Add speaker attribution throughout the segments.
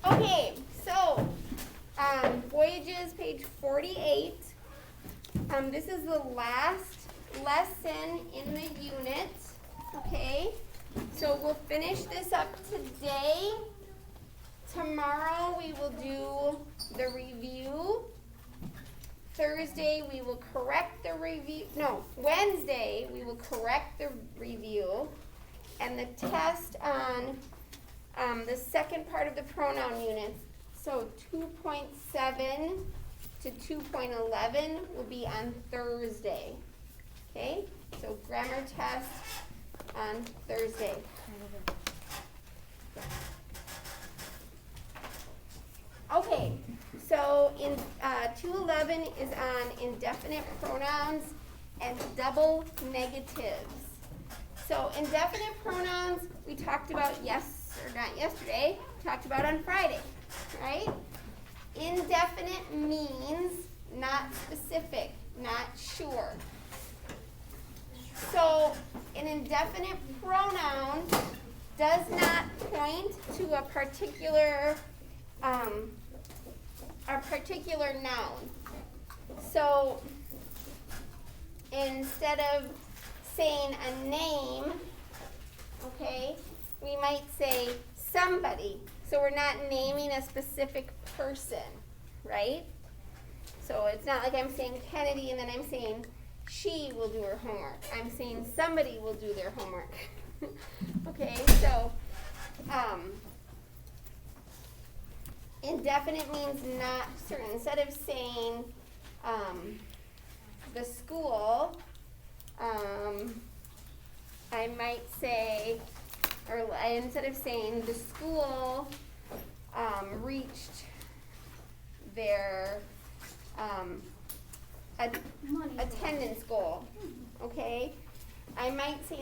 Speaker 1: Okay, so Voyages, page 48. This is the last lesson in the unit. Okay, so we'll finish this up today. Tomorrow we will do the review. Thursday we will correct the review. No, Wednesday we will correct the review. And the test on the second part of the pronoun units, so 2.7 to 2.11 will be on Thursday. Okay, so grammar test on Thursday. Okay, so in 211 is on indefinite pronouns and double negatives. So indefinite pronouns we talked about not yesterday, talked about on Friday, right? Indefinite means not specific, not sure. So an indefinite pronoun does not point to a particular noun. So instead of saying a name, okay, we might say somebody. So we're not naming a specific person, right? So it's not like I'm saying Kennedy and then I'm saying she will do her homework. I'm saying somebody will do their homework. Okay, so indefinite means not certain. Instead of saying the school, I might say, instead of saying the school reached their attendance goal, okay? I might say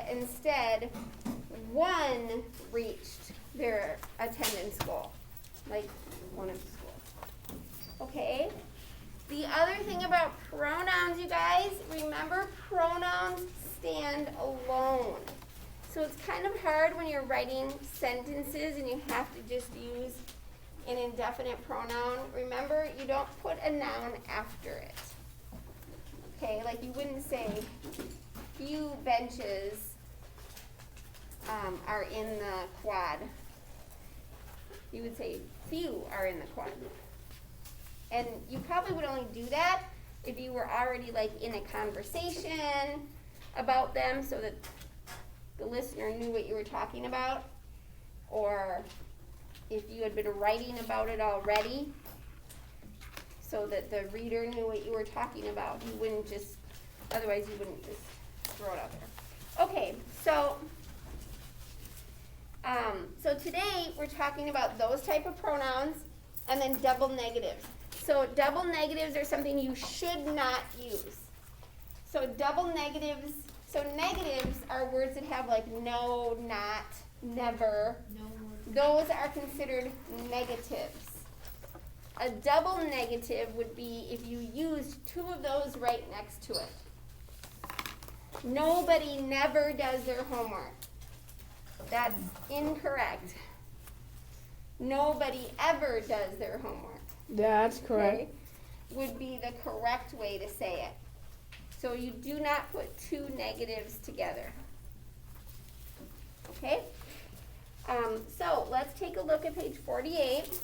Speaker 1: instead one reached their attendance goal, like one of the schools, okay? The other thing about pronouns, you guys, remember pronouns stand alone. So it's kind of hard when you're writing sentences and you have to just use an indefinite pronoun. Remember, you don't put a noun after it. Okay, like you wouldn't say few benches are in the quad. You would say few are in the quad. And you probably would only do that if you were already like in a conversation about them so that the listener knew what you were talking about, or if you had been writing about it already so that the reader knew what you were talking about. You wouldn't just, otherwise you wouldn't just throw it out there. Okay, so today we're talking about those type of pronouns and then double negatives. So double negatives are something you should not use. So double negatives, so negatives are words that have like no, not, never. No. Those are considered negatives. A double negative would be if you used two of those right next to it. Nobody never does their homework. That's incorrect. Nobody ever does their homework.
Speaker 2: That's correct.
Speaker 1: Okay? Would be the correct way to say it. So you do not put two negatives together. Okay? So let's take a look at page 48.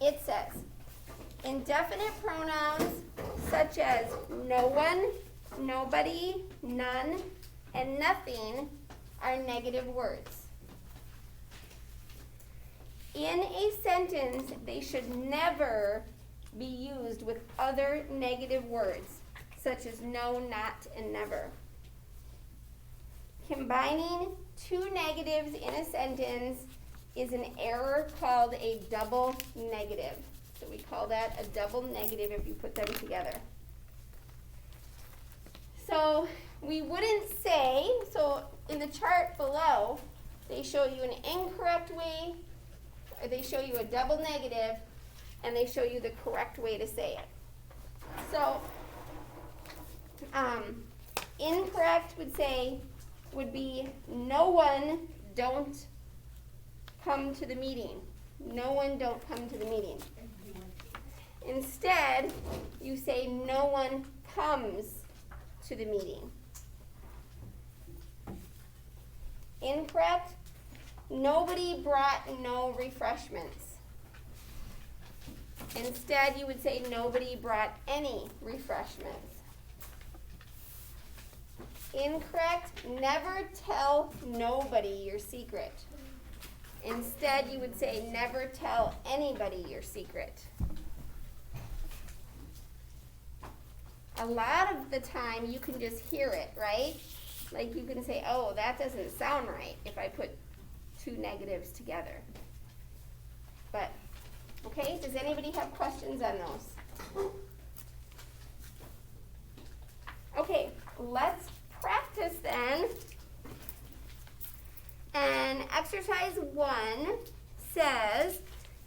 Speaker 1: It says, indefinite pronouns such as no one, nobody, none, and nothing are negative words. In a sentence, they should never be used with other negative words, such as no, not, and never. Combining two negatives in a sentence is an error called a double negative. So we call that a double negative if you put them together. So we wouldn't say, so in the chart below, they show you an incorrect way, or they show you a double negative, and they show you the correct way to say it. So incorrect would be no one, don't come to the meeting. No one don't come to the meeting. Instead, you say no one comes to the meeting. Incorrect. Nobody brought no refreshments. Instead, you would say nobody brought any refreshments. Incorrect. Never tell nobody your secret. Instead, you would say never tell anybody your secret. A lot of the time, you can just hear it, right? Like you can say, oh, that doesn't sound right if I put two negatives together. But, okay, does anybody have questions on those? Okay, let's practice then. And exercise 1 says,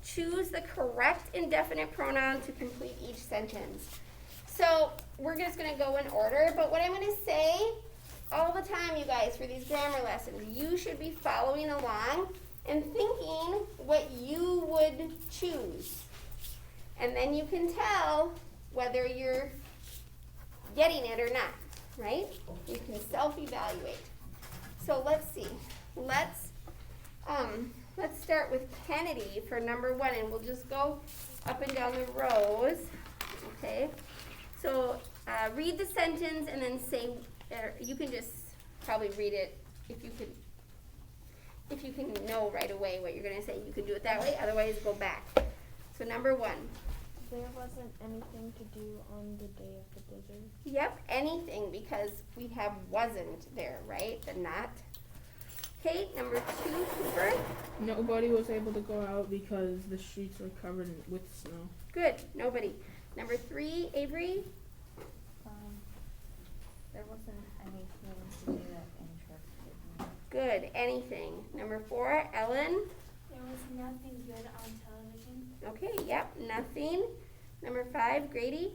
Speaker 1: choose the correct indefinite pronoun to complete each sentence. So we're just going to go in order, but what I'm going to say all the time, you guys, for these grammar lessons, you should be following along and thinking what you would choose. And then you can tell whether you're getting it or not, right? You can self-evaluate. So let's see. Let's start with Kennedy for number 1, and we'll just go up and down the rows, okay? So read the sentence and then say, you can just probably read it if you can know right away what you're going to say. You can do it that way, otherwise go back. So number 1.
Speaker 2: There wasn't anything to do on the day of the blizzard.
Speaker 1: Yep, anything, because we have wasn't there, right? The not. Okay, number 2, Cooper.
Speaker 3: Nobody was able to go out because the streets were covered with snow.
Speaker 1: Good, nobody. Number 3, Avery.
Speaker 2: There wasn't anything to do that interested me.
Speaker 1: Good, anything. Number 4, Ellen.
Speaker 4: There was nothing good on television.
Speaker 1: Okay, yep, nothing. Number 5, Grady.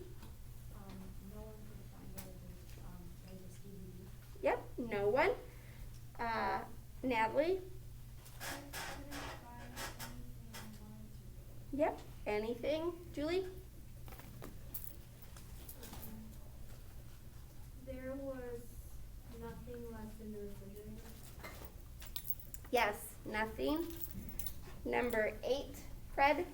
Speaker 4: No one could find out the latest DVD.
Speaker 1: Yep, no one. Natalie.
Speaker 4: I couldn't find anything I wanted to.
Speaker 1: Yep, anything. Julie.
Speaker 4: There was nothing left in the refrigerator.
Speaker 1: Yes, nothing. Number 8, Fred.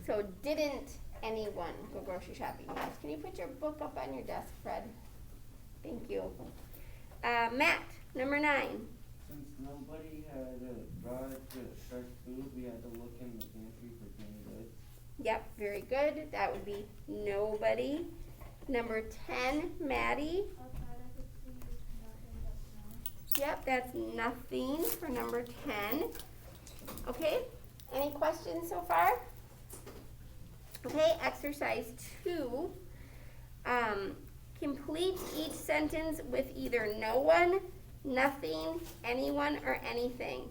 Speaker 1: So didn't anyone go grocery shopping? Yes. Can you put your book up on your desk, Fred? Thank you. Matt, number 9.
Speaker 5: Since nobody had brought fresh food, we had to look in the pantry for canned goods.
Speaker 1: Yep, very good. That would be nobody. Number 10, Maddie.
Speaker 4: Outside I could see nothing but snow.
Speaker 1: Yep, that's nothing for number 10. Okay, any questions so far? Okay, exercise 2. Complete each sentence with either no one, nothing, anyone, or anything.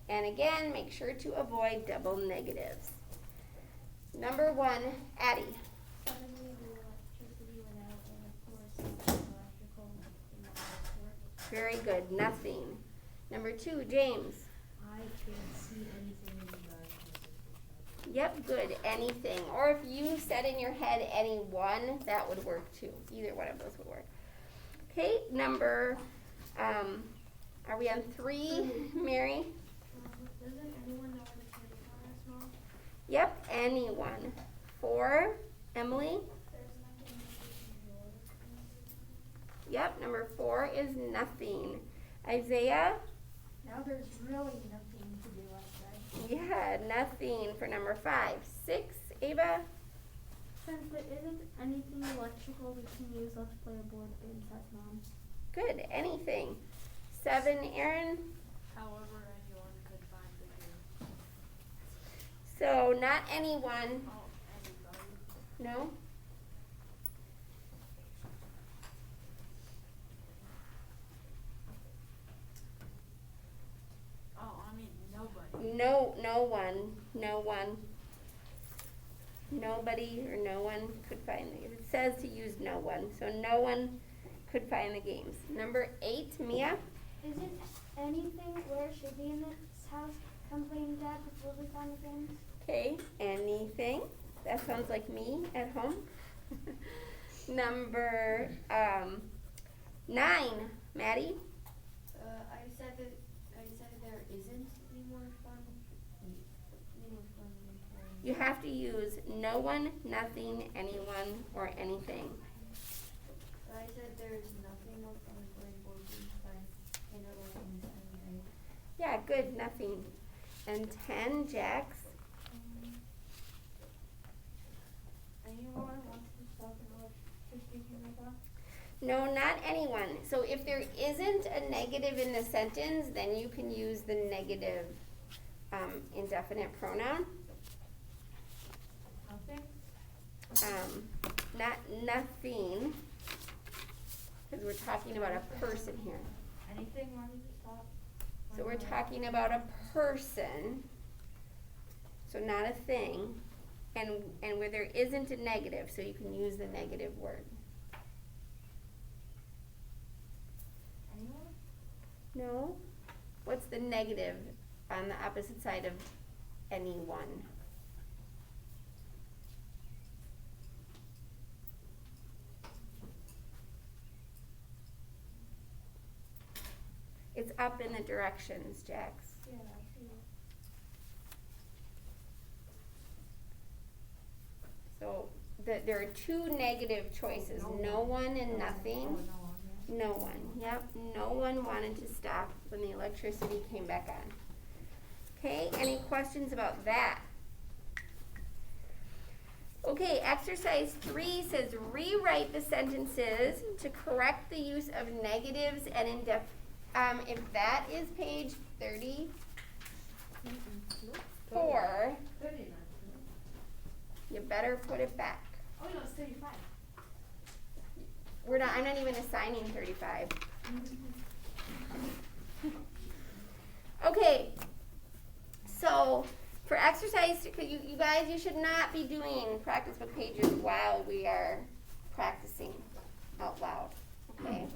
Speaker 1: And again, make sure to avoid double negatives. Number 1, Addie.
Speaker 4: Suddenly the electricity went out and of course something electrical in the house.
Speaker 1: Very good, nothing. Number 2, James.
Speaker 4: I can't see anything in the dark.
Speaker 1: Yep, good, anything. Or if you said in your head any one, that would work too. Either one of those would work. Okay, number, are we on 3, Mary?
Speaker 4: Doesn't anyone know where the candy corn is from?
Speaker 1: Yep, anyone. 4, Emily?
Speaker 4: There's nothing in the drawer.
Speaker 1: Yep, number 4 is nothing. Isaiah?
Speaker 4: Now there's really nothing to do outside.
Speaker 1: Yeah, nothing for number 5. 6, Ava?
Speaker 2: Since there isn't anything electrical we can use, let's play a board game, says Mom.
Speaker 1: Good, anything. 7, Aaron?
Speaker 4: However, anyone could find the gear.
Speaker 1: So not anyone.
Speaker 4: Oh, anybody.
Speaker 1: No?
Speaker 4: Oh, I mean nobody.
Speaker 1: No one. Nobody or no one could find it. It says to use no one. So no one could find the games. Number 8, Mia.
Speaker 2: Isn't anything where it should be in this house come playing dad before we find the games?
Speaker 1: Okay, anything. That sounds like me at home. Number 9, Maddie.
Speaker 4: I said there isn't any more fun.
Speaker 1: You have to use no one, nothing, anyone, or anything.
Speaker 4: I said there's nothing more fun than playing board games by kindergarten and right?
Speaker 1: Yeah, good, nothing. And 10, Jax.
Speaker 2: Anyone wants to stop and watch speaking like that?
Speaker 1: No, not anyone. So if there isn't a negative in the sentence, then you can use the negative indefinite pronoun.
Speaker 2: Nothing?
Speaker 1: Not nothing, because we're talking about a person here.
Speaker 2: Anything? Why did you stop?
Speaker 1: So we're talking about a person, so not a thing, and where there isn't a negative, so you can use the negative word.
Speaker 2: Anyone?
Speaker 1: No? What's the negative on the opposite side of anyone? It's up in the directions, Jax.
Speaker 2: Yeah, I see it.
Speaker 1: So there are 2 negative choices, no one and nothing. No one, yep, no one wanted to stop when the electricity came back on. Okay, any questions about that? Okay, exercise 3 says rewrite the sentences to correct the use of negatives and if that is page 34, you better put it back.
Speaker 2: Oh no, it's 35.
Speaker 1: I'm not even assigning 35. Okay, so for exercise, you guys, you should not be doing practice book pages while we are practicing out loud, okay?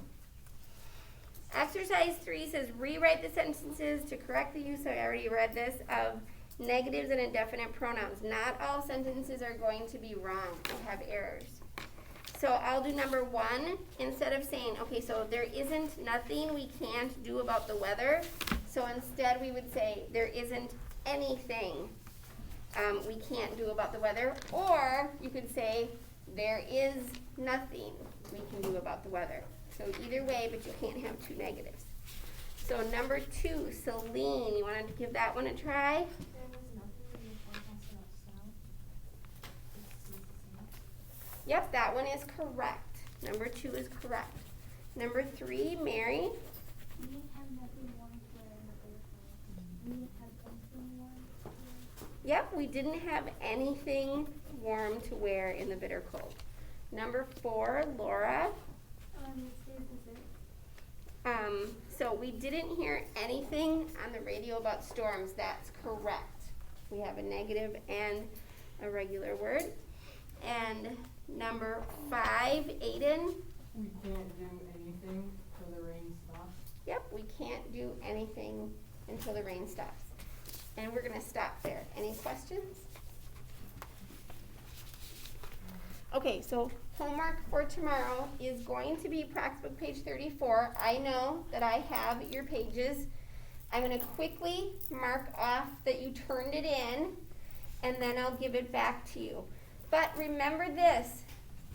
Speaker 1: Exercise 3 says rewrite the sentences to correct the use, I already read this, of negatives and indefinite pronouns. Not all sentences are going to be wrong or have errors. So I'll do number 1. Instead of saying, okay, so there isn't nothing we can't do about the weather, so instead we would say there isn't anything we can't do about the weather, or you could say there is nothing we can do about the weather. So either way, but you can't have 2 negatives. So number 2, Celine, you want to give that one a try?
Speaker 4: There was nothing in the forecast about snow. It stays the same.
Speaker 1: Yep, that one is correct. Number 2 is correct. Number 3, Mary.
Speaker 2: We didn't have nothing warm to wear in the basement. We didn't have anything warm to wear.
Speaker 1: Yep, we didn't have anything warm to wear in the bitter cold. Number 4, Laura.
Speaker 2: It stays the same.
Speaker 1: So we didn't hear anything on the radio about storms. That's correct. We have a negative and a regular word. And number 5, Aiden.
Speaker 6: We can't do anything till the rain stops.
Speaker 1: Yep, we can't do anything until the rain stops. And we're going to stop there. Any questions? Okay, so homework for tomorrow is going to be practice book page 34. I know that I have your pages. I'm going to quickly mark off that you turned it in, and then I'll give it back to you. But remember this,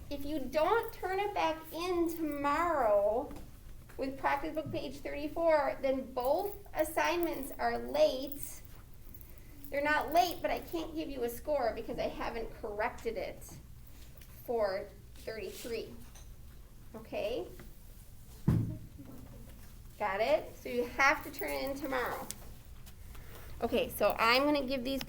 Speaker 1: if you don't turn it back in tomorrow with practice book page 34, then both assignments are late. They're not late, but I can't give you a score because I haven't corrected it for 33. Okay? Got it? So you have to turn it in tomorrow. Okay, so I'm going to give these